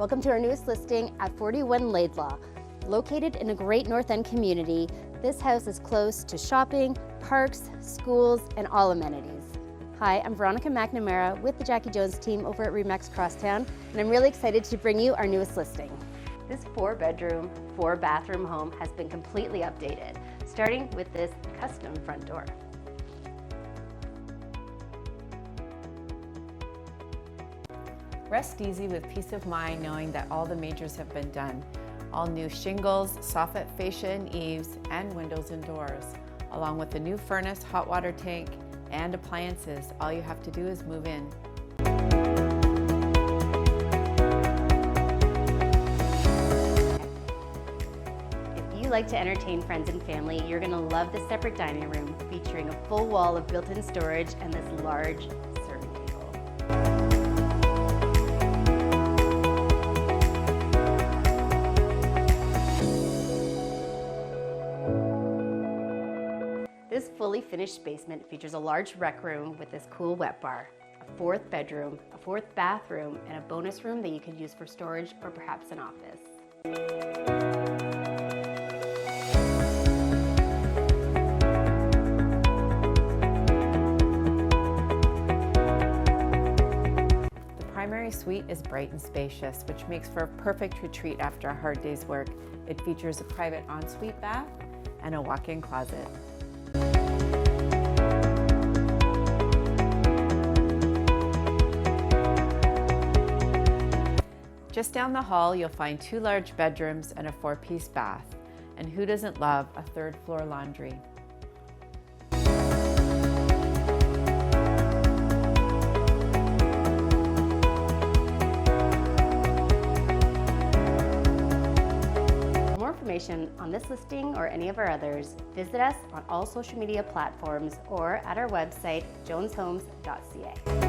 Welcome to our newest listing at 41 Laidlaw. Located in a great North End community, this house is close to shopping, parks, schools, and all amenities. Hi, I'm Veronica McNamara with the Jackie Jones team over at Remax Crosstown, and I'm really excited to bring you our newest listing. This 4-bedroom, 4-bathroom home has been completely updated, starting with this custom front door. Rest easy with peace of mind knowing that all the majors have been done. All new shingles, soffit fascia and eaves, and windows and doors. Along with a new furnace, hot water tank, and appliances, all you have to do is move in. If you like to entertain friends and family, you're going to love this separate dining room featuring a full wall of built-in storage and this large serving table. This fully finished basement features a large rec room with this cool wet bar, a 4th bedroom, a 4th bathroom, and a bonus room that you can use for storage or perhaps an office. The primary suite is bright and spacious, which makes for a perfect retreat after a hard day's work. It features a private ensuite bath and a walk-in closet. Just down the hall, you'll find 2 large bedrooms and a 4-piece bath. And who doesn't love a 3rd floor laundry? For more information on this listing or any of our others, visit us on all social media platforms or at our website, joneshomes.ca.